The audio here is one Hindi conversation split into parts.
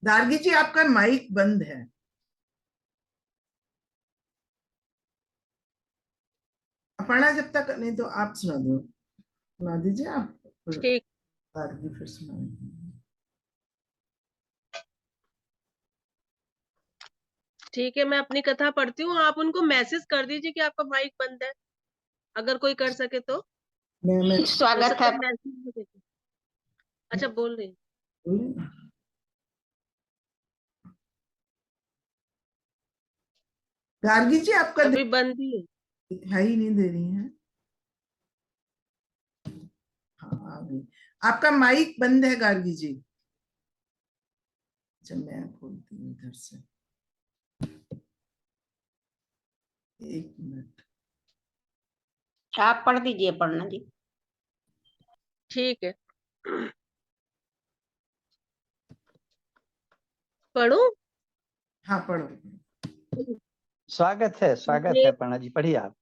गार्गी जी, आपका माइक बंद है। अपर्णा, जब तक नहीं तो आप सुना दो, सुना दीजिए आप। ठीक गार्गी फिर सुना। ठीक है, मैं अपनी कथा पढ़ती हूँ, आप उनको मैसेज कर दीजिए कि आपका माइक बंद है, अगर कोई कर सके तो। मैं वैसे स्वागत तो है। मैसेज भी देखिए। अच्छा, बोल रही हूँ। गार्गी जी, आपका अभी बंद ही है। दिखाई नहीं दे रही है। हाँ, आ गई। आपका माइक बंद है गार्गी जी। चल, मैं खोलती हूँ इधर से। एक मिनट। आप पढ़ दीजिए पढ़ना जी। ठीक है, पढ़ूं? हाँ, पढ़ो। स्वागत है मे- पन्ना जी, पढ़िए आप।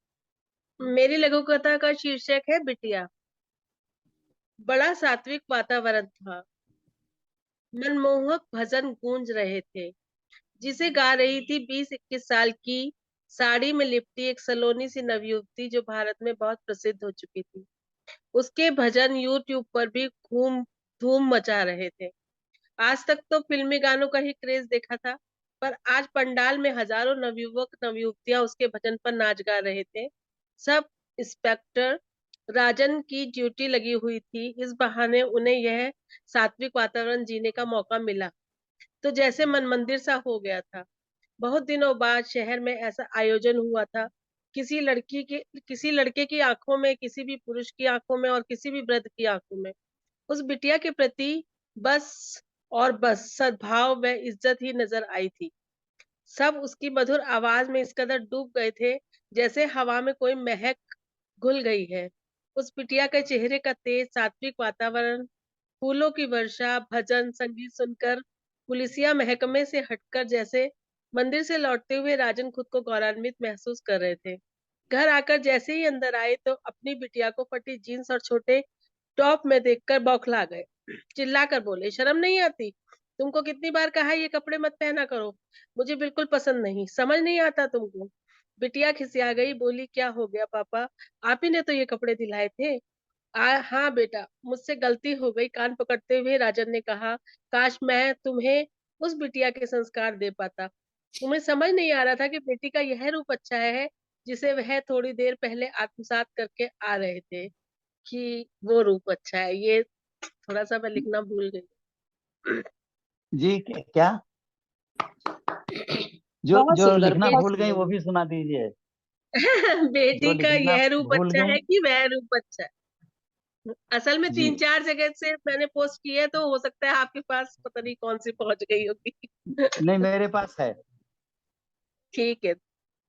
मेरी लघु कथा का शीर्षक है बिटिया। बड़ा सात्विक वातावरण था। मनमोहक भजन गूंज रहे थे, जिसे गा रही थी 20-21 साल की साड़ी में लिपटी एक सलोनी सी नवयुवती, जो भारत में बहुत प्रसिद्ध हो चुकी थी। उसके भजन यूट्यूब पर भी घूम धूम मचा रहे थे। आज तक तो फिल्मी गानों का ही क्रेज देखा था, पर आज पंडाल में हजारों नवयुवक नवयुवतियां उसके भजन पर नाच गा रहे थे। सब इंस्पेक्टर राजन की ड्यूटी लगी हुई थी। इस बहाने उन्हें यह सात्विक वातावरण जीने का मौका मिला, तो जैसे मन मंदिर सा हो गया था। बहुत दिनों बाद शहर में ऐसा आयोजन हुआ था। किसी लड़के की आंखों में, किसी भी पुरुष की आंखों में और किसी भी वृद्ध की आंखों में उस बिटिया के प्रति बस और बस सद्भाव व इज्जत ही नजर आई थी। सब उसकी मधुर आवाज में इस कदर डूब गए थे, जैसे हवा में कोई महक घुल गई है। उस बिटिया के चेहरे का तेज सात्विक वातावरण, फूलों की वर्षा, भजन संगीत सुनकर पुलिसिया महकमे से हटकर जैसे मंदिर से लौटते हुए राजन खुद को गौरवान्वित महसूस कर रहे थे। घर आकर जैसे ही अंदर आए तो अपनी बिटिया को फटी जीन्स और छोटे टॉप में देखकर बौखला गए। चिल्लाकर बोले, शर्म नहीं आती? तुमको कितनी बार कहा ये कपड़े मत पहना करो, मुझे बिल्कुल पसंद नहीं, समझ नहीं आता तुमको? बिटिया खिसिया गई, बोली, क्या हो गया पापा, आप ही ने तो ये कपड़े दिलाए थे। हाँ बेटा, मुझसे गलती हो गई, कान पकड़ते हुए राजन ने कहा। काश मैं तुम्हें उस बिटिया के संस्कार दे पाता। तुम्हें समझ नहीं आ रहा था कि बेटी का यह रूप अच्छा है, जिसे वह थोड़ी देर पहले आत्मसात करके आ रहे थे, कि वो रूप अच्छा है। ये थोड़ा सा मैं लिखना भूल गई। जी, क्या? जो बहुत जो सुंदर, लिखना बहुत भूल गई वो सुंदर। भी सुना दीजिए। जो बेटी का लिखना यह रूप भूल अच्छा गई। है कि वह रूप अच्छा है। असल में जी, 3-4 जगह से मैंने पोस्ट की है, तो हो सकता है आपके पास पता नहीं कौन सी पहुंच गई होगी। नहीं, मेरे पास है। ठीक है।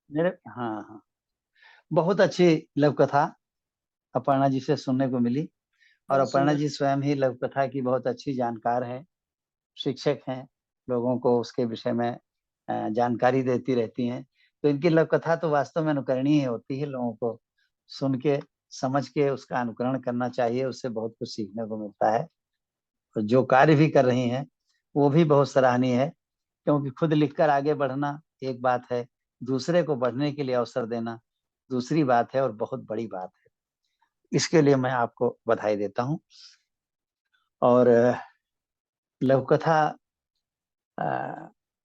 मेरे, हाँ हाँ, बहुत अच्छी लव कथा अपर्णा जी से सुनने को मिली। और बहुत अपर्णा सुंदर। जी स्वयं ही लव कथा की बहुत अच्छी जानकार है, शिक्षक हैं, लोगों को उसके विषय में जानकारी देती रहती हैं। तो इनकी लव कथा तो वास्तव में अनुकरणीय होती है, लोगों को सुन के समझ के उसका अनुकरण करना चाहिए, उससे बहुत कुछ सीखने को मिलता है। और जो कार्य भी कर रही हैं वो भी बहुत सराहनीय है, क्योंकि खुद लिखकर आगे बढ़ना एक बात है, दूसरे को बढ़ने के लिए अवसर देना दूसरी बात है, और बहुत बड़ी बात है। इसके लिए मैं आपको बधाई देता हूँ। और लव कथा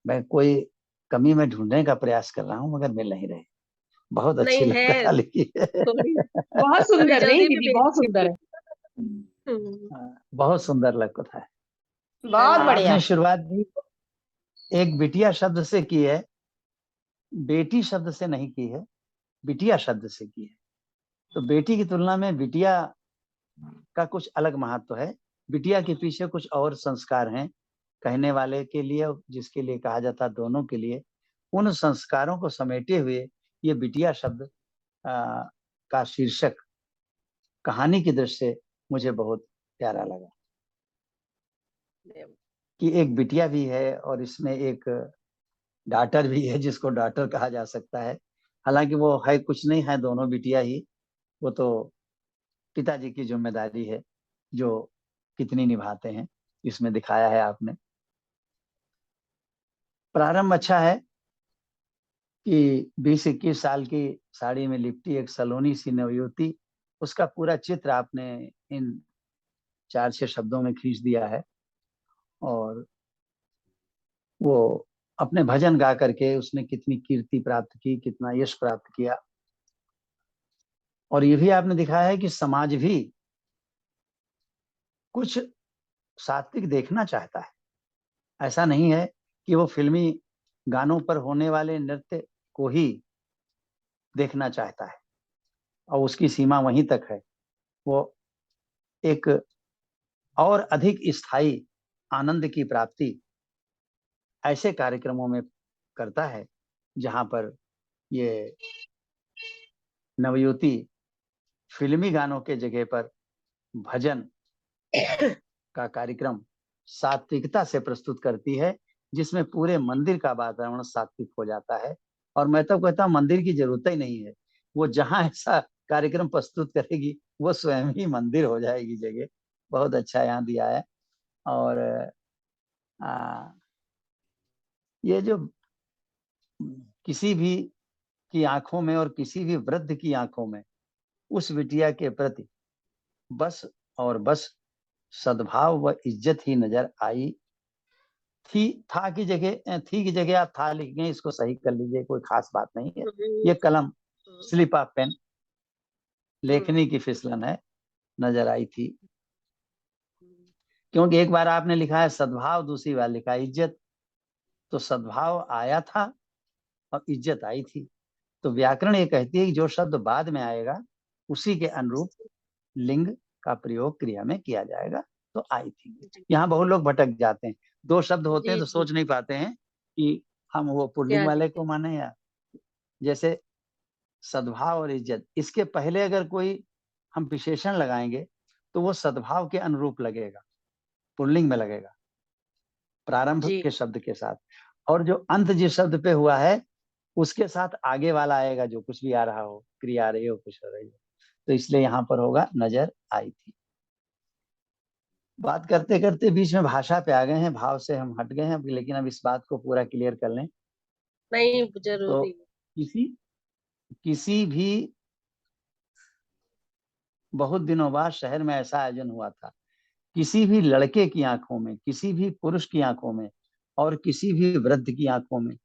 मैं कोई कमी में ढूंढने का प्रयास कर रहा हूँ, मगर मिल नहीं रहे। बहुत अच्छी नहीं लव है, कथा लिखी है। थोड़ी बहुत अभी सुंदर नहीं जल्दी में दीदी, बहुत सुंदर भेजेंगे। है। बहुत सुंदर लव कथा है। बहुत धन्यवाद। बढ़िया। आपने शुरुआत भी एक बिटिया शब्द से की है, बेटी शब्द से नहीं की है, बिटिया शब्द से की है। तो बेटी की तुलना में बिटिया का कुछ अलग महत्व है। बिटिया के पीछे कुछ और संस्कार हैं, कहने वाले के लिए और जिसके लिए कहा जाता, दोनों के लिए। उन संस्कारों को समेटे हुए ये बिटिया शब्द का शीर्षक कहानी की दृष्टि से मुझे बहुत प्यारा लगा, कि एक बिटिया भी है और इसमें एक डॉटर भी है, जिसको डॉटर कहा जा सकता है। हालांकि वो है कुछ नहीं, है दोनों बिटिया ही। वो तो पिताजी की जिम्मेदारी है, जो कितनी निभाते हैं इसमें दिखाया है आपने। प्रारंभ अच्छा है कि 20-21 साल की साड़ी में लिपटी एक सलोनी सी नवयुवती, उसका पूरा चित्र आपने इन 4-6 शब्दों में खींच दिया है। और वो अपने भजन गा करके उसने कितनी कीर्ति प्राप्त की, कितना यश प्राप्त किया। और ये भी आपने दिखाया है कि समाज भी कुछ सात्विक देखना चाहता है। ऐसा नहीं है कि वो फिल्मी गानों पर होने वाले नृत्य को ही देखना चाहता है और उसकी सीमा वहीं तक है। वो एक और अधिक स्थायी आनंद की प्राप्ति ऐसे कार्यक्रमों में करता है जहां पर ये नवयुवती फिल्मी गानों के जगह पर भजन का कार्यक्रम सात्विकता से प्रस्तुत करती है, जिसमें पूरे मंदिर का वातावरण सात्विक हो जाता है। और मैं तो कहता हूँ मंदिर की जरूरत ही नहीं है, वो जहां ऐसा कार्यक्रम प्रस्तुत करेगी वो स्वयं ही मंदिर हो जाएगी जगह। बहुत अच्छा यहाँ दिया है। और ये जो किसी भी की आंखों में और किसी भी वृद्ध की आंखों में उस बिटिया के प्रति बस और बस सद्भाव व इज्जत ही नजर आई थी। थी की जगह आप था लिख गए, इसको सही कर लीजिए, कोई खास बात नहीं है। ये कलम स्लिप ऑफ पेन, लेखनी की फिसलन है, नजर आई थी। क्योंकि एक बार आपने लिखा है सद्भाव, दूसरी बार लिखा है इज्जत। तो सद्भाव आया था और इज्जत आई थी। तो व्याकरण ये कहती है कि जो शब्द बाद में आएगा उसी के अनुरूप लिंग का प्रयोग क्रिया में किया जाएगा। तो आई थी, यहाँ बहुत लोग भटक जाते हैं। दो शब्द होते हैं तो सोच नहीं पाते हैं कि हम वो पुल्लिंग वाले को माने या जैसे सद्भाव और इज्जत, इसके पहले अगर कोई हम विशेषण लगाएंगे तो वो सद्भाव के अनुरूप लगेगा, पुल्लिंग में लगेगा प्रारंभ के शब्द के साथ। और जो अंत जिस शब्द पे हुआ है उसके साथ आगे वाला आएगा, जो कुछ भी आ रहा हो, क्रिया आ रही हो, कुछ हो रही हो। तो इसलिए यहाँ पर होगा नजर आई थी। बात करते करते बीच में भाषा पे आ गए हैं, भाव से हम हट गए हैं, लेकिन अब इस बात को पूरा क्लियर कर लें। नहीं तो जरूरी किसी भी बहुत दिनों बाद शहर में ऐसा आयोजन हुआ था, किसी भी लड़के की आंखों में, किसी भी पुरुष की आंखों में और किसी भी वृद्ध की आंखों में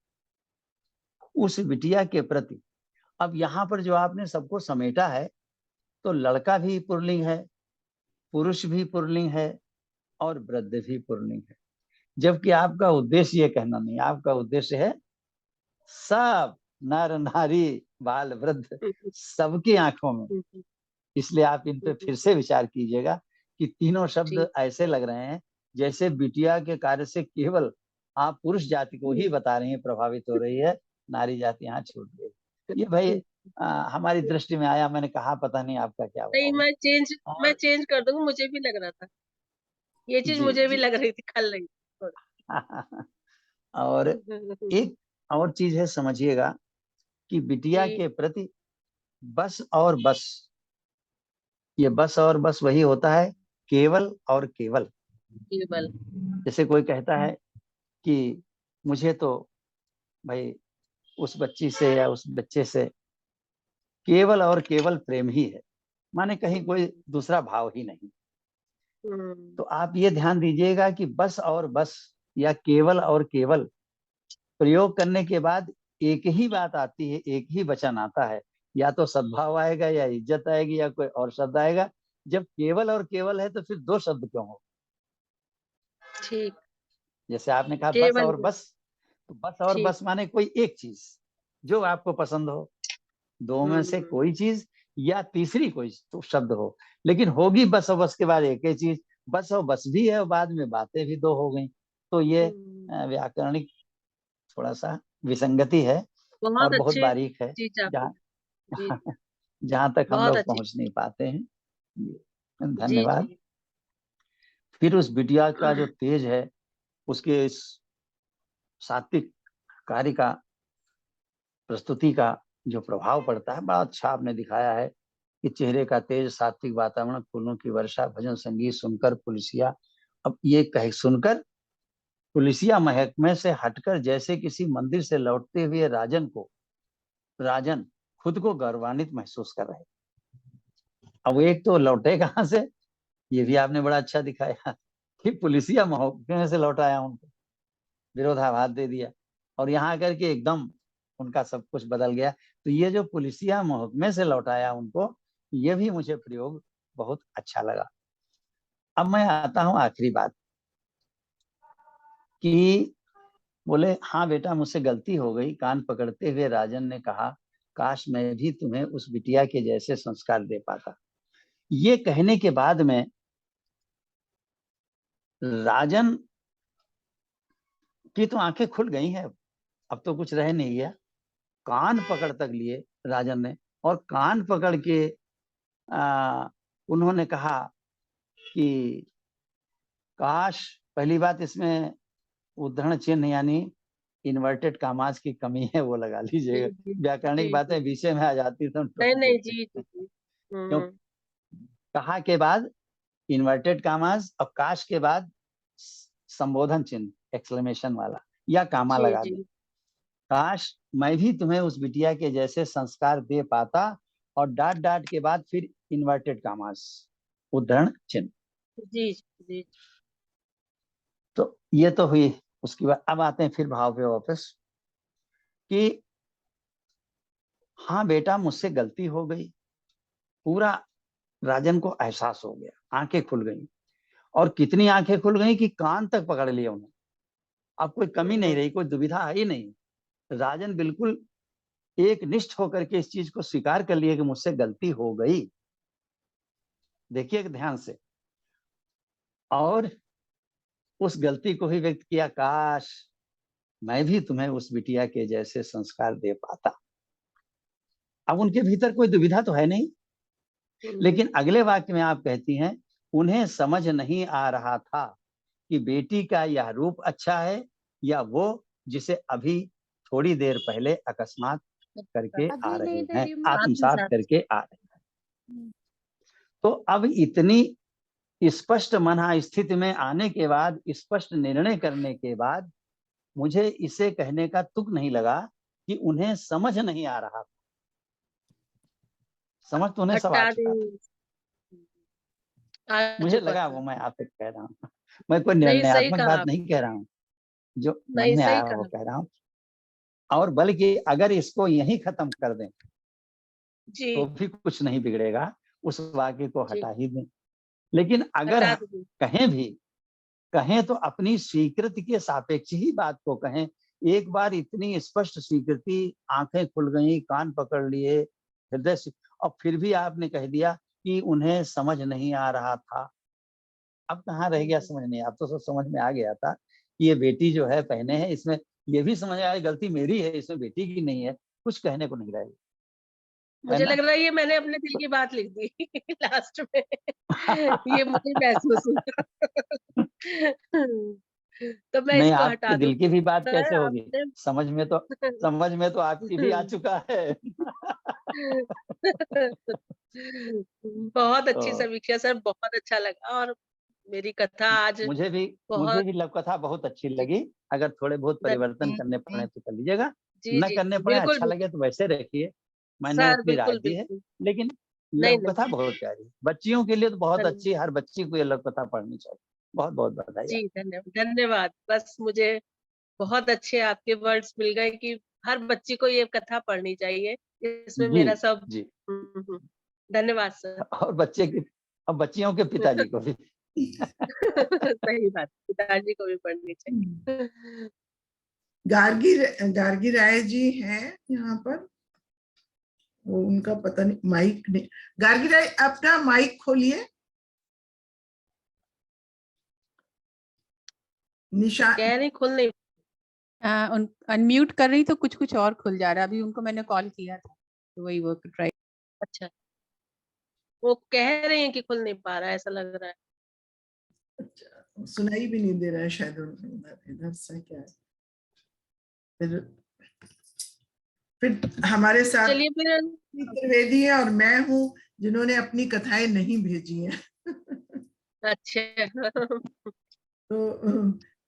उस बिटिया के प्रति, अब यहाँ पर जो आपने सबको समेटा है तो लड़का भी पुल्लिंग है, पुरुष भी पुल्लिंग है और वृद्ध भी पुल्लिंग है। जबकि आपका उद्देश्य ये कहना नहीं, आपका उद्देश्य है सब नर नारी बाल वृद्ध सबकी आंखों में। इसलिए आप इन पे फिर से विचार कीजिएगा कि तीनों शब्द ऐसे लग रहे हैं जैसे बिटिया के कार्य से केवल आप पुरुष जाति को ही बता रही हैं प्रभावित हो रही है, नारी जाति यहाँ छूट गई। ये भाई हमारी दृष्टि में आया, मैंने कहा पता नहीं आपका क्या हुआ। नहीं, मैं चेंज कर दूंगा, मुझे भी लग रहा था ये चीज, मुझे भी लग रही थी खल रही और एक और चीज है, समझिएगा कि बिटिया के प्रति बस और बस, ये बस और बस वही होता है केवल और केवल। जैसे कोई कहता है कि मुझे तो भाई उस बच्ची से या उस बच्चे से केवल और केवल प्रेम ही है, माने कहीं कोई दूसरा भाव ही नहीं। तो आप ये ध्यान दीजिएगा कि बस और बस या केवल और केवल प्रयोग करने के बाद एक ही बात आती है, एक ही वचन आता है, या तो सद्भाव आएगा या इज्जत आएगी या कोई और शब्द आएगा। जब केवल और केवल है तो फिर दो शब्द क्यों हो? ठीक, जैसे आपने कहा बस और बस, तो बस और बस माने कोई एक चीज जो आपको पसंद हो, दो में से कोई चीज या तीसरी कोई तो शब्द हो, लेकिन होगी बस और बस के बाद एक ही चीज। बस और बस भी है और बाद में बातें भी दो हो गई। तो ये व्याकरणिक थोड़ा सा विसंगति है और बहुत बारीक है, जहां तक हम लोग पहुंच नहीं पाते हैं। धन्यवाद। फिर उस बिटिया का जो तेज है, उसके इस सात्विक कार्य का, प्रस्तुति का जो प्रभाव पड़ता है, बड़ा अच्छा आपने दिखाया है कि चेहरे का तेज, सात्विक वातावरण, फूलों की वर्षा, भजन संगीत सुनकर पुलिसिया। अब ये कहे सुनकर पुलिसिया महकमे से हटकर जैसे किसी मंदिर से लौटते हुए राजन खुद को गौरवान्वित महसूस कर रहे। अब एक तो लौटे कहाँ से, ये भी आपने बड़ा अच्छा दिखाया कि पुलिसिया महकमे से लौटाया, उनको विरोधाभास दे दिया और यहाँ आकर के एकदम उनका सब कुछ बदल गया। तो ये जो पुलिसिया महकमे से लौटाया उनको, ये भी मुझे प्रयोग बहुत अच्छा लगा। अब मैं आता हूँ आखिरी बात कि बोले हाँ बेटा मुझसे गलती हो गई। कान पकड़ते हुए राजन ने कहा, काश मैं भी तुम्हें उस बिटिया के जैसे संस्कार दे पाता। ये कहने के बाद में राजन की तो आंखें खुल गई हैं, अब तो कुछ रह नहीं गया। कान पकड़ तक लिए राजन ने और कान पकड़ के उन्होंने कहा कि काश, पहली बात इसमें उद्धरण चिन्ह यानी इन्वर्टेड कामाज की कमी है, वो लगा लीजिएगा। व्याकरणिक बातें विषय में आ जाती तो नहीं जी। क्यों कहा के बाद इन्वर्टेड कामाज और काश के बाद संबोधन चिन्ह एक्सक्लेमेशन वाला या कामा लगा दे। काश मैं भी तुम्हें उस बिटिया के जैसे संस्कार दे पाता, और डाट डाट के बाद फिर इन्वर्टेड कामाज उद्धरण चिन्ह। जी। तो ये तो हुई। उसके बाद अब आते हैं फिर भाव पे वापस कि हाँ बेटा मुझसे गलती हो गई। पूरा राजन को एहसास हो गया, आंखें खुल गई, और कितनी आंखें खुल गई कि कान तक पकड़ लिए उन्हें। अब कोई कमी नहीं रही, कोई दुविधा ही नहीं। राजन बिल्कुल एक निष्ठ होकर के इस चीज को स्वीकार कर लिए कि मुझसे गलती हो गई। देखिए ध्यान से, और उस गलती को ही व्यक्त किया, काश मैं भी तुम्हें उस बिटिया के जैसे संस्कार दे पाता। अब उनके भीतर कोई दुविधा तो है नहीं, लेकिन अगले वाक्य में आप कहती हैं, उन्हें समझ नहीं आ रहा था कि बेटी का यह रूप अच्छा है या वो जिसे अभी थोड़ी देर पहले अकस्मात करके आ रहे हैं, आत्मसात करके आ रहे हैं। तो अब इतनी स्पष्ट मना स्थिति में आने के बाद, स्पष्ट निर्णय करने के बाद, मुझे इसे कहने का तुक नहीं लगा कि उन्हें समझ नहीं आ रहा था। समझ तो उन्हें सब आ चुका था। मुझे लगा वो मैं आपसे कह रहा हूँ, मैं कोई निर्णयात्मक बात नहीं कह रहा हूँ, जो मन में आया वो कह रहा हूँ। और बल्कि अगर इसको यहीं खत्म कर दें तो भी कुछ नहीं बिगड़ेगा, उस वाक्य को हटा ही दें। लेकिन अगर कहें तो अपनी स्वीकृति के सापेक्ष ही बात को कहें। एक बार इतनी स्पष्ट स्वीकृति, आंखें खुल गई, कान पकड़ लिए, हृदय से, और फिर भी आपने कह दिया कि उन्हें समझ नहीं आ रहा था। अब कहाँ रह गया समझ नहीं? अब तो सब समझ में आ गया था कि ये बेटी जो है पहने है, इसमें ये भी समझ आया गलती मेरी है, इसमें बेटी की नहीं है। कुछ कहने को नहीं रहेगा। मुझे लग रहा है ये मैंने अपने दिल की बात लिख दी लास्ट में ये मुझे महसूस हुआ तो मैं नहीं, इसको आपके हटा दूं। दिल की भी बात कैसे होगी? समझ में तो आपकी भी आ चुका है बहुत अच्छी समीक्षा सर, बहुत अच्छा लगा। और मेरी कथा आज मुझे भी लव कथा बहुत अच्छी लगी। अगर थोड़े बहुत परिवर्तन करने पड़े तो कर लीजिएगा, न करने पड़े, बिल्कुल अच्छा लगे तो वैसे रखिए, मैंने सर, अपनी राय बिल्कुल दी है। लेकिन नहीं लव कथा बहुत प्यारी, बच्चियों के लिए तो बहुत धन्यवाद अच्छी, हर बच्ची को ये लव कथा पढ़नी चाहिए। बहुत बहुत बधाई। जी, धन्यवाद। बस मुझे बहुत अच्छे आपके वर्ड्स मिल गए कि हर बच्ची को ये कथा पढ़नी चाहिए। इसमें जी मेरा सब जी। धन्यवाद सर। और बच्चियों के पिताजी को भी सही बात, पिताजी को भी पढ़नी चाहिए। गार्गी राय जी हैं यहाँ पर, वो उनका पता नहीं माइक नहीं। गार्गी राय अपना माइक खोलिए। निशा कह रही खुल नहीं, अनम्यूट कर रही तो कुछ कुछ और खुल जा रहा है। अभी उनको मैंने कॉल किया था तो वही वो ट्राई। अच्छा, वो कह रही हैं कि खुल नहीं पा रहा है, ऐसा लग रहा है। अच्छा, सुनाई भी नहीं दे रहा है शायद इधर से क्या है। फिर हमारे साथ चलिए फिर त्रिवेदी है और मैं हूँ जिन्होंने अपनी कथाएं नहीं भेजी हैं अच्छा तो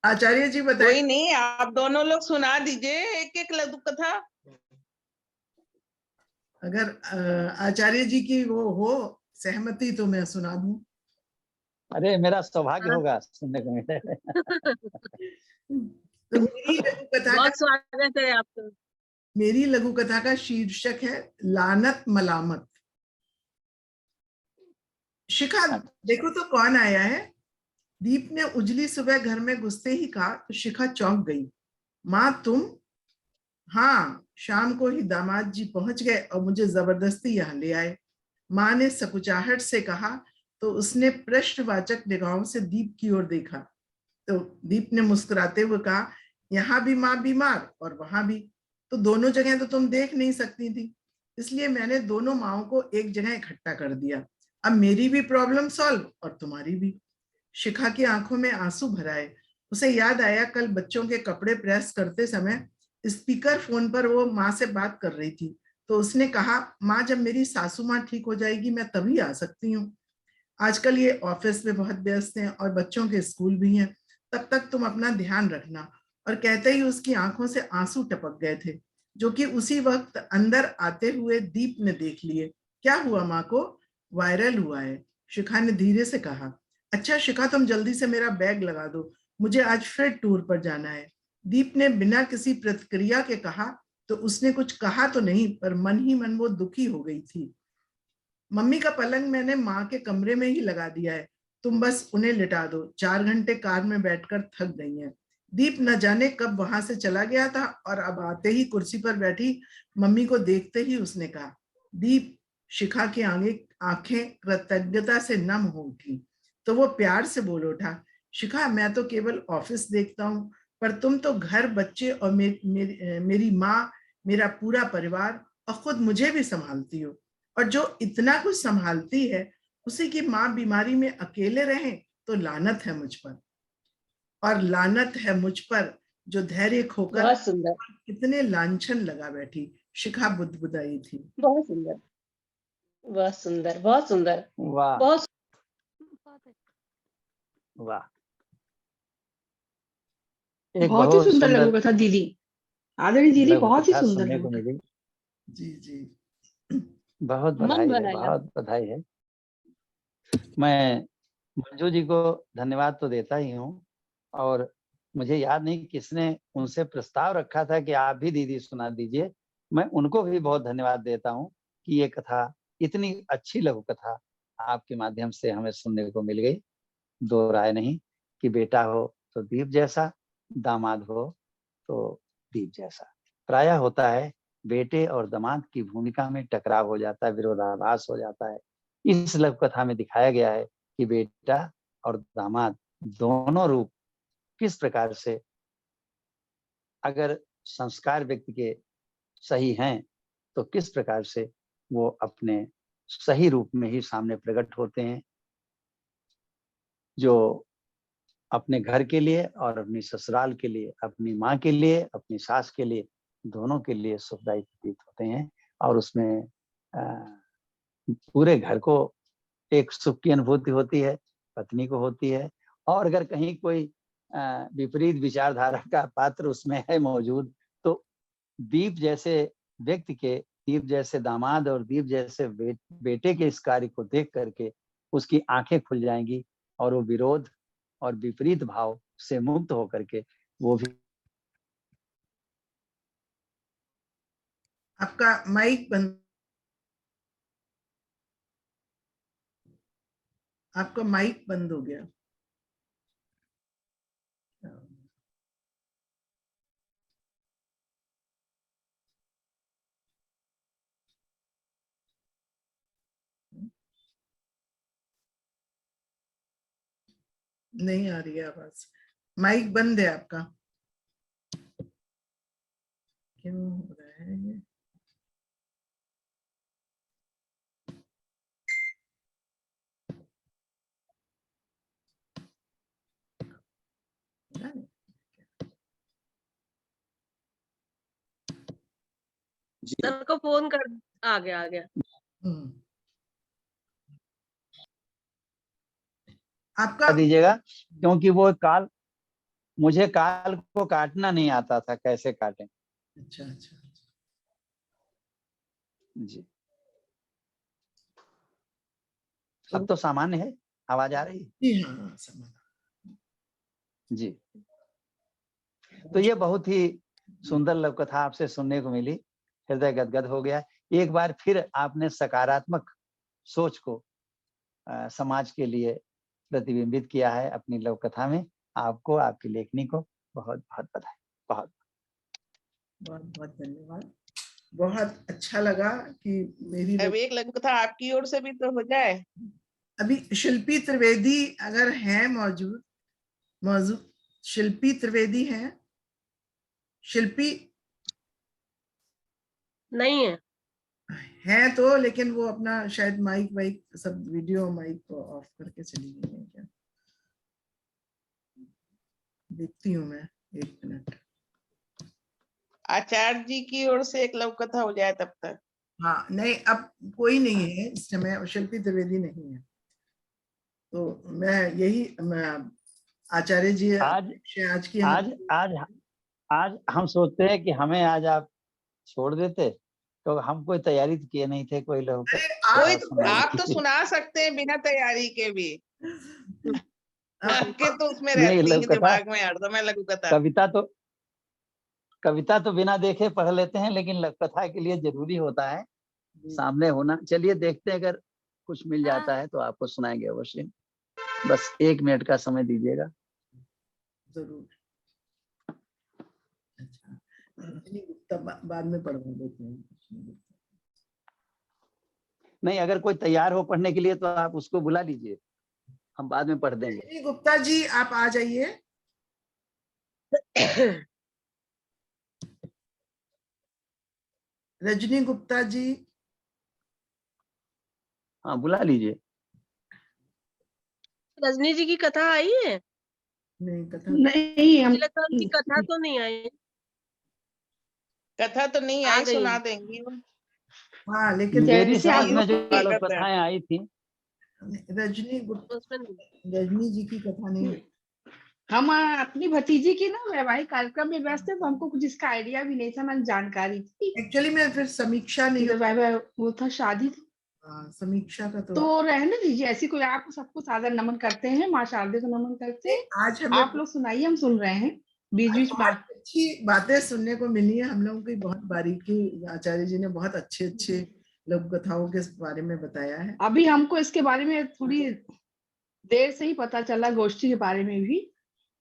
आचार्य जी कोई बताइए। नहीं, आप दोनों लोग सुना दीजिए एक एक लघु कथा। अगर आचार्य जी की वो हो सहमति तो मैं सुना दूं। अरे मेरा सौभाग्य हाँ। होगा सुनने को मिले। तो मेरी लघु कथा का शीर्षक है लानत मलामत। शिखा, देखो तो कौन आया है। दीप ने उजली सुबह घर में घुसते ही कहा तो शिखा चौंक गई। माँ तुम? हाँ, शाम को ही दामाद जी पहुंच गए और मुझे जबरदस्ती यहाँ ले आए। माँ ने सकुचाहट से कहा तो उसने प्रश्नवाचक निगाहों से दीप की ओर देखा। तो दीप ने मुस्कुराते हुए कहा, यहाँ भी माँ बीमार और वहां भी, तो दोनों जगह तो तुम देख नहीं सकती थी, इसलिए मैंने दोनों माओं को एक जगह इकट्ठा कर दिया। अब मेरी भी प्रॉब्लम सॉल्व और तुम्हारी भी। शिखा की आंखों में आंसू भर आए। उसे याद आया कल बच्चों के कपड़े प्रेस करते समय स्पीकर फोन पर वो माँ से बात कर रही थी, तो उसने कहा, माँ जब मेरी सासू माँ ठीक हो जाएगी मैं तभी आ सकती हूँ। आजकल ये ऑफिस में बहुत व्यस्त हैं और बच्चों के स्कूल भी हैं, तब तक तुम अपना ध्यान रखना। और कहते ही उसकी आंखों से आंसू टपक गए थे, जो कि उसी वक्त अंदर आते हुए दीप ने देख लिए। क्या हुआ माँ को? वायरल हुआ है, शिखा ने धीरे से कहा। अच्छा शिखा, तुम जल्दी से मेरा बैग लगा दो, मुझे आज फिर टूर पर जाना है। दीप ने बिना किसी प्रतिक्रिया के कहा तो उसने कुछ कहा तो नहीं, पर मन ही मन वो दुखी हो गई थी। मम्मी का पलंग मैंने माँ के कमरे में ही लगा दिया है, तुम बस उन्हें लिटा दो, 4 घंटे कार में बैठकर थक गई हैं। दीप न जाने कब वहां से चला गया था और अब आते ही कुर्सी पर बैठी मम्मी को देखते ही उसने कहा, दीप। शिखा की आंखें कृतज्ञता से नम हो उठी, तो वो प्यार से बोल उठा, शिखा मैं तो केवल ऑफिस देखता हूँ, पर तुम तो घर, बच्चे और मेरी माँ, मेरा पूरा परिवार और खुद मुझे भी संभालती हो। और जो इतना कुछ संभालती है उसी की माँ बीमारी में अकेले रहे तो लानत है मुझ पर, और लानत है मुझ पर जो धैर्य खोकर बहुत सुंदर, कितने लांछन लगा बैठी। शिखा बुदबुदाई थी। बहुत सुंदर, बहुत सुंदर, बहुत सुंदर, वाह बहुत वाह, एक बहुत ही बहुत सुंदर लघु सुंदर कथा दीदी। आदरणीय दीदी, लघु बहुत ही कथा सुंदर सुनने लघु को कथा। मिली। जी जी। बहुत मन बधाई है, बनाया। बहुत बधाई है। मैं मंजू जी को धन्यवाद तो देता ही हूँ, और मुझे याद नहीं किसने उनसे प्रस्ताव रखा था कि आप भी दीदी सुना दीजिए। मैं उनको भी बहुत धन्यवाद देता हूँ कि ये कथा, इतनी अच्छी लघु कथा आपके माध्यम से हमें सुनने को मिल गई। दो राय नहीं कि बेटा हो तो दीप जैसा, दामाद हो तो दीप जैसा। प्रायः होता है बेटे और दामाद की भूमिका में टकराव हो जाता है, विरोधाभास हो जाता है। इस लघु कथा में दिखाया गया है कि बेटा और दामाद दोनों रूप किस प्रकार से, अगर संस्कार व्यक्ति के सही हैं तो किस प्रकार से वो अपने सही रूप में ही सामने प्रकट होते हैं, जो अपने घर के लिए और अपनी ससुराल के लिए, अपनी माँ के लिए, अपनी सास के लिए, दोनों के लिए सुखदायी प्रतीत होते हैं। और उसमें पूरे घर को एक सुख की अनुभूति होती है, पत्नी को होती है। और अगर कहीं कोई विपरीत विचारधारा का पात्र उसमें है मौजूद, तो दीप जैसे व्यक्ति के, दीप जैसे दामाद और दीप जैसे बेटे के इस कार्य को देख करके उसकी आंखें खुल जाएंगी और वो विरोध और विपरीत भाव से मुक्त होकर के वो भी। आपका माइक बंद, आपका माइक बंद हो गया। नहीं आ रही है आवाज, माइक बंद है आपका। क्यों हो रहा है ये? सर को फोन कर, आ गया। आपका दीजिएगा क्योंकि वो कॉल मुझे काल को काटना नहीं आता था, कैसे काटें। अच्छा अच्छा जी, अब तो सामान्य है, आवाज आ रही है? जी हाँ हाँ, समझ। जी, तो ये बहुत ही सुंदर लघु कथा आपसे सुनने को मिली, हृदय गदगद हो गया। एक बार फिर आपने सकारात्मक सोच को समाज के लिए प्रतिबिंबित किया है अपनी लघु कथा में। आपको, आपकी लेखनी को बहुत बहुत बधाई। बहुत बहुत बहुत धन्यवाद। बहुत अच्छा लगा कि मेरी अब एक लघु कथा आपकी ओर से भी तो हो जाए। अभी शिल्पी त्रिवेदी अगर है मौजूद शिल्पी त्रिवेदी है? शिल्पी नहीं है। तो, लेकिन वो अपना शायद माइक वाइक सब वीडियो माइक को ऑफ करके चली गई है क्या? देखती हूँ मैं, एक मिनट। आचार्य जी की ओर से एक लघु कथा हो जाए तब तक। हाँ नहीं, अब कोई नहीं है इस समय, शिल्पी त्रिवेदी नहीं है, तो मैं आचार्य जी आज की आज हम सोचते हैं कि हमें आज आप छोड़ देते, तो हम कोई तैयारी तो किए नहीं थे, कोई लोग आप तो सुना सकते हैं बिना तैयारी के भी। आपके तो उसमें नहीं, रहती है लघु कथा, दिमाग में हरदम लघु कथा। कविता तो बिना देखे पढ़ लेते हैं, लेकिन लघु कथा के लिए जरूरी होता है सामने होना। चलिए देखते हैं, अगर कुछ मिल जाता है तो आपको सुनाएंगे अवश्य। बस 1 मिनट का समय दीजिएगा। जरूर। अच्छा, गुप्ता बाद में पढ़वा देते हैं। नहीं, अगर कोई तैयार हो पढ़ने के लिए तो आप उसको बुला लीजिए, हम बाद में पढ़ देंगे। गुप्ता जी आप आ जाइए। रजनी गुप्ता जी, हाँ बुला लीजिए। रजनी जी की कथा आई है? नहीं कथा नहीं, मुझे लगता है उनकी कथा तो नहीं आई। कथा तो नहीं आ आई, गई। सुना देंगी वो। हाँ लेकिन मेरी जैसे समझ में जो स्वागत है। कथाएं आई थी, रजनी जी की कथा नहीं। हम अपनी भतीजी की ना वैवाहिक कार्यक्रम में व्यस्त थे, तो हमको कुछ इसका आइडिया भी नहीं था, ना जानकारी थी। एक्चुअली मैं फिर समीक्षा नहीं, वो था शादी थी। समीक्षा का तो रहने दीजिए, ऐसी कोई, आप सबको सादर नमन करते हैं, माँ शारदे को नमन करते हैं। आज हमें आप लोग सुनाइए, हम सुन रहे हैं बीच बीच बात। अच्छी बातें सुनने को मिली है, हम लोगों की बहुत बारीकी, आचार्य जी ने बहुत अच्छे अच्छे लघु कथाओं के बारे में बताया है। अभी हमको इसके बारे में थोड़ी देर से ही पता चला, गोष्ठी के बारे में भी,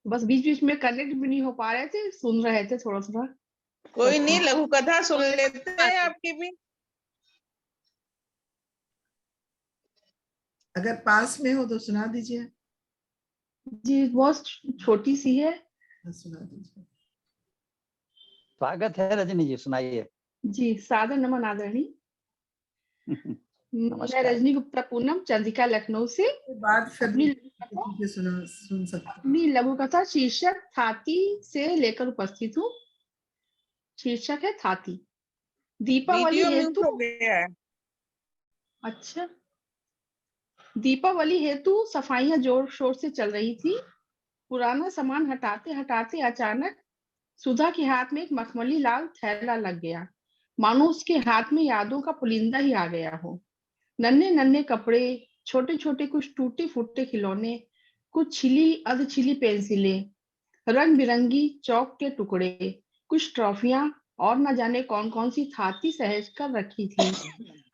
बस बीच बीच में कनेक्ट भी नहीं हो पा रहे थे, सुन रहे थे थोड़ा थोड़ा। कोई नहीं, लघु कथा सुन लेते हैं आपकी भी। अगर पास में हो तो सुना दीजिए। जी बहुत छोटी सी है। सुना दीजिए। स्वागत है रजनी जी, सुनाइए। जी सादर नमन आदरणीय। मैं रजनी गुप्ता पूनम, चंद्रिका लखनऊ से। बाद फिर सुन सकते। अपनी लघु कथा शीर्षक थाती से लेकर उपस्थित हूँ। शीर्षक है थाती। दीपावली हेतु, अच्छा, दीपावली हेतु सफाइयां जोर शोर से चल रही थी। पुराना सामान हटाते हटाते अचानक सुधा के हाथ में एक मखमली लाल थैला लग गया, मानो उसके हाथ में यादों का पुलिंदा ही आ गया हो। नन्हे नन्हे कपड़े, छोटे छोटे कुछ टूटे फूटे खिलौने, कुछ छिली अध छिली पेंसिलें, रंग बिरंगी चौक के टुकड़े, कुछ ट्रॉफियां और न जाने कौन कौन सी थाती सहेज कर रखी थी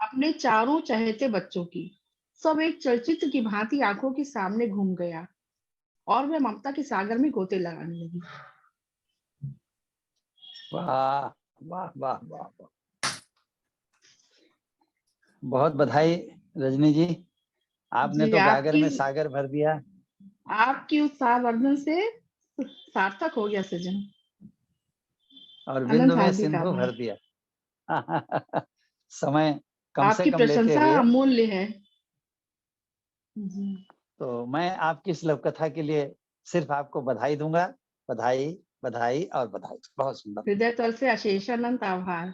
अपने चारों चहेते बच्चों की। सब एक चलचित्र की भांति आंखों के सामने घूम गया और वह ममता के सागर में गोते लगाने लगी। वाह वाह वाह वाह, बहुत बधाई रजनी जी, आपने जी, तो गागर में सागर भर दिया। आपकी उत्साहवर्धन से सार्थक हो गया सृजन, और बिंदु में सिंधु भर दिया। समय कम से आपकी कम लेते प्रशंसा हुए अमूल्य है। तो मैं आपकी इस लघु कथा के लिए सिर्फ आपको बधाई दूंगा। बधाई बधाई और बधाई, बहुत सुंदर। हृदय तल से अशेष अनंत आभार।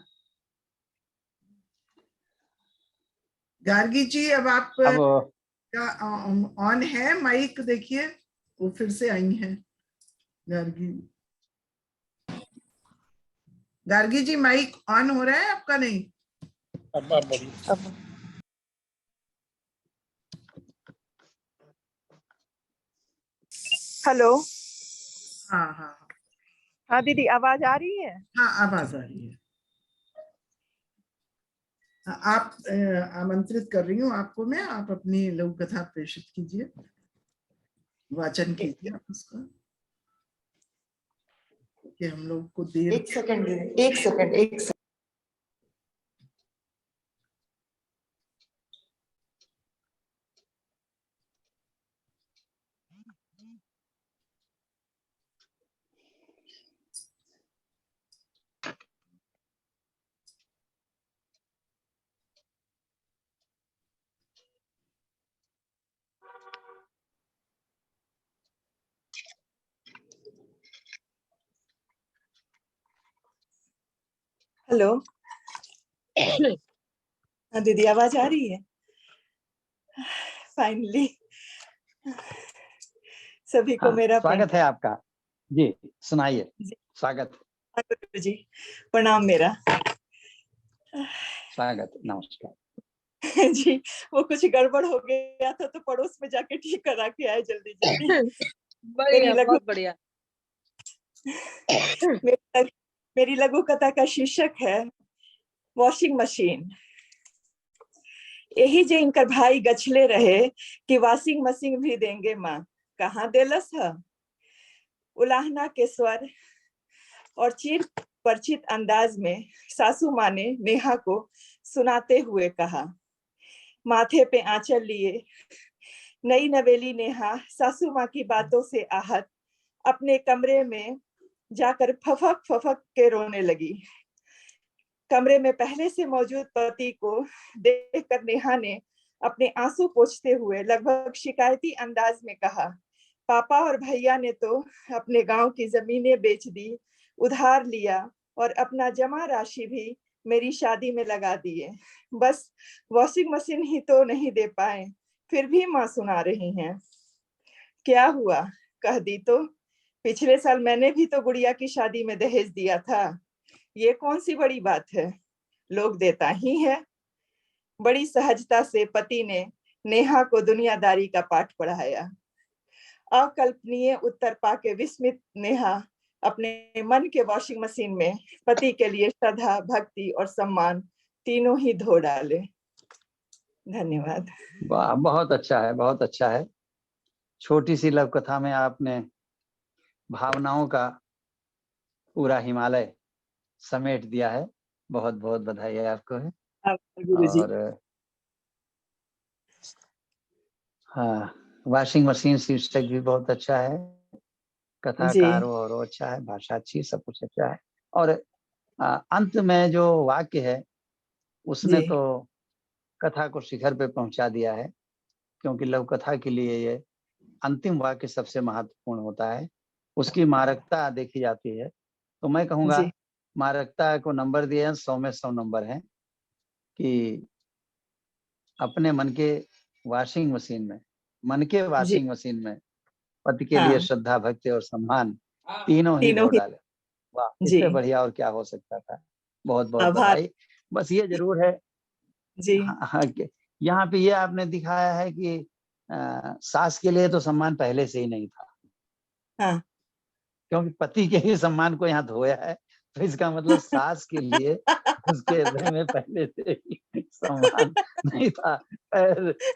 गार्गी जी अब आप का ऑन है माइक, देखिए वो फिर से आई हैं। गार्गी गार्गी जी माइक ऑन हो रहा है आपका? नहीं। हेलो। हाँ हाँ हाँ हाँ दीदी, आवाज आ रही है? हाँ, आवाज आ रही है। आप आमंत्रित कर रही हूँ आपको मैं, आप अपनी लघु कथा प्रेषित कीजिए, वाचन कीजिए आप उसका, कि हम लोग को देर। एक सेकंड दीदी, एक सेकंड। हेलो। हाँ दीदी, आवाज आ रही है? फाइनली। सभी को मेरा स्वागत है आपका जी, सुनाइए। स्वागत। गुरु जी, प्रणाम मेरा। स्वागत, नमस्कार। जी, वो कुछ गड़बड़ हो गया था तो पड़ोस में जाके ठीक करा के आए जल्दी जल्दी। बढ़िया, बहुत बढ़िया। मेरी लघु कथा का शीर्षक है वॉशिंग मशीन। यही जे इनकर भाई गछले रहे कि वॉशिंग मशीन भी देंगे माँ, कहाँ देलस है। उलाहना के स्वर और चिर परिचित अंदाज में सासू माँ ने नेहा को सुनाते हुए कहा। माथे पे आंचल लिए नई नवेली नेहा सासू माँ की बातों से आहत अपने कमरे में जाकर फफक फफक के रोने लगी। कमरे में पहले से मौजूद पति को देखकर नेहा ने अपने आंसू पोंछते हुए लगभग शिकायती अंदाज में कहा, पापा और भैया ने तो अपने गांव की जमीनें बेच दी, उधार लिया और अपना जमा राशि भी मेरी शादी में लगा दिए, बस वॉशिंग मशीन ही तो नहीं दे पाए, फिर भी माँ सुना रही हैं। क्या हुआ, कह दी तो। पिछले साल मैंने भी तो गुड़िया की शादी में दहेज दिया था, ये कौन सी बड़ी बात है, लोग देता ही है। बड़ी सहजता से पति ने नेहा को दुनियादारी का पाठ पढ़ाया। अकल्पनीय उत्तर पाके विस्मित नेहा अपने मन के वॉशिंग मशीन में पति के लिए श्रद्धा, भक्ति और सम्मान तीनों ही धो डाले। धन्यवाद। वाह, बहुत अच्छा है, बहुत अच्छा है। छोटी सी लघु कथा में आपने भावनाओं का पूरा हिमालय समेट दिया है। बहुत बहुत बधाई है आपको है। गुरुजी। और हाँ, वॉशिंग मशीन शीर्षक भी बहुत अच्छा है, कथाकार और अच्छा है, भाषा अच्छी, सब कुछ अच्छा है। और अंत में जो वाक्य है उसने तो कथा को शिखर पे पहुंचा दिया है, क्योंकि लघु कथा के लिए ये अंतिम वाक्य सबसे महत्वपूर्ण होता है, उसकी मारकता देखी जाती है। तो मैं कहूँगा मारकता को नंबर दिए 100 में 100 नंबर है कि अपने मन के वॉशिंग मशीन में, मन के वॉशिंग मशीन में पति के लिए श्रद्धा, भक्ति और सम्मान तीनों ही धो डाले। वाह, इससे बढ़िया और क्या हो सकता था। बहुत बहुत बधाई। बस ये जरूर है जी, हाँ, यहाँ पे ये आपने दिखाया है कि सास के लिए तो सम्मान पहले से ही नहीं था। हाँ। क्योंकि पति के ही सम्मान को यहाँ धोया है, तो इसका मतलब सास के लिए उसके हृदय में पहले से ही सम्मान नहीं था।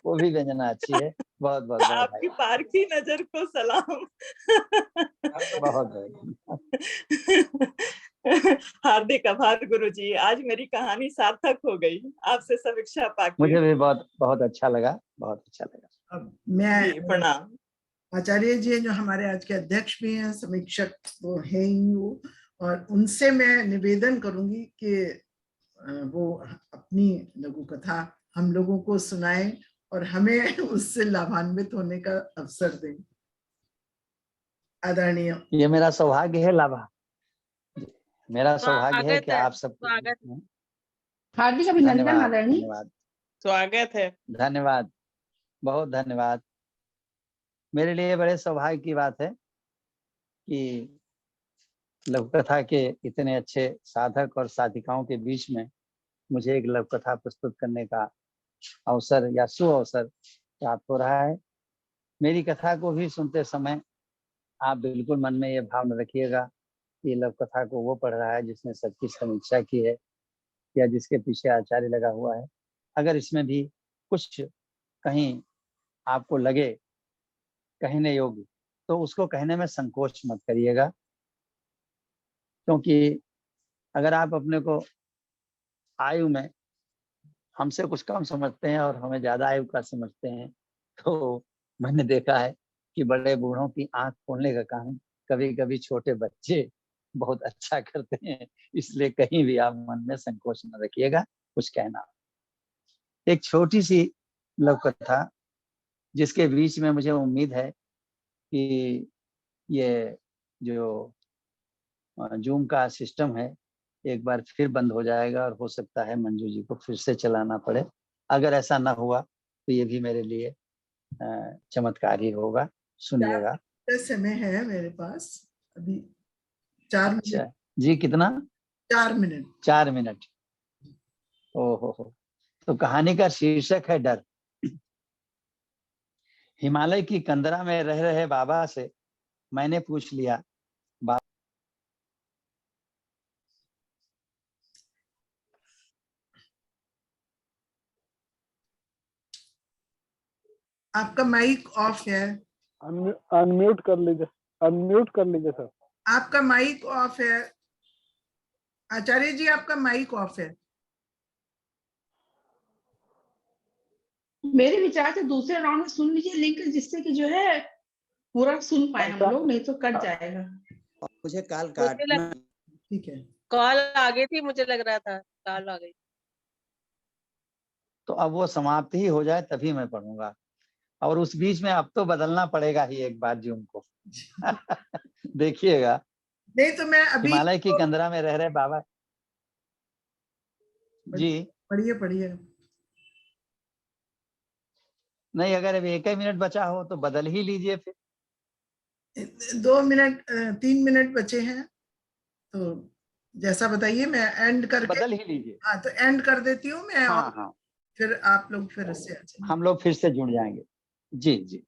वो भी व्यंजना अच्छी है। बहुत बहुत आपकी पारखी नजर को सलाम। बहुत हार्दिक आभार गुरुजी, आज मेरी कहानी सार्थक हो गई आपसे समीक्षा पाके। मुझे भी बहुत बहुत अच्छा लगा, बहुत अच्छा लगा। अब मैं प्रणाम। आचार्य जी जो हमारे आज के अध्यक्ष भी हैं, समीक्षक वो है ही वो, और उनसे मैं निवेदन करूंगी कि वो अपनी लघु कथा हम लोगों को सुनाएं और हमें उससे लाभान्वित होने का अवसर दें। आदरणीय, ये मेरा सौभाग्य है, लाभा मेरा सौभाग्य है कि आप सब हार्दिक अभिनंदन आदरणीय। धन्यवाद, स्वागत है। धन्यवाद, बहुत धन्यवाद। मेरे लिए बड़े सौभाग्य की बात है कि लघु कथा के इतने अच्छे साधक और साधिकाओं के बीच में मुझे एक लघु कथा प्रस्तुत करने का अवसर या सुअवसर प्राप्त हो रहा है। मेरी कथा को भी सुनते समय आप बिल्कुल मन में ये भाव न रखिएगा कि लघु कथा को वो पढ़ रहा है जिसने सबकी समीक्षा की है या जिसके पीछे आचार्य लगा हुआ है। अगर इसमें भी कुछ कहीं आपको लगे कहने योग्य तो उसको कहने में संकोच मत करिएगा, क्योंकि अगर आप अपने को आयु में हमसे कुछ कम समझते हैं और हमें ज्यादा आयु का समझते हैं, तो मैंने देखा है कि बड़े बूढ़ों की आंख खोलने का काम कभी कभी छोटे बच्चे बहुत अच्छा करते हैं। इसलिए कहीं भी आप मन में संकोच न रखिएगा कुछ कहना। एक छोटी सी लघु कथा जिसके बीच में मुझे उम्मीद है कि ये जो जूम का सिस्टम है एक बार फिर बंद हो जाएगा और हो सकता है मंजू जी को फिर से चलाना पड़े। अगर ऐसा ना हुआ तो ये भी मेरे लिए चमत्कार ही होगा। सुनिएगा। समय है मेरे पास अभी 4 मिनट। अच्छा जी, कितना? 4 मिनट। 4 मिनट। ओहो। तो कहानी का शीर्षक है डर। हिमालय की कंदरा में रह रहे बाबा से मैंने पूछ लिया, आपका माइक ऑफ है। अनम्यूट कर लीजिए, अनम्यूट कर लीजिए सर। आपका माइक ऑफ है आचार्य जी, आपका माइक ऑफ है। मेरे विचार से दूसरे राउंड में सुन लीजिए लिंक, जिससे कि जो है पूरा सुन पाए हम लोग, नहीं तो कट जाएगा। मुझे कॉल काटना। ठीक है, कॉल आ गई थी, मुझे लग रहा था कॉल आ गई। तो अब वो समाप्त ही हो जाए तभी मैं पढ़ूंगा, और उस बीच में अब तो बदलना पड़ेगा ही एक बार जूम को। देखिएगा। नहीं तो मैं अभी हिमालय की कंदरा में रह रहे बाबा जी। पढ़िए पढ़िए। नहीं, अगर अभी 1 ही मिनट बचा हो तो बदल ही लीजिए फिर। 2 मिनट 3 मिनट बचे हैं, तो जैसा बताइए, मैं एंड करके बदल ही लीजिए। हाँ, तो एंड कर देती हूँ मैं। हाँ और हाँ, फिर आप लोग फिर से आ जाएंगे। हम लोग फिर से जुड़ जाएंगे। जी जी।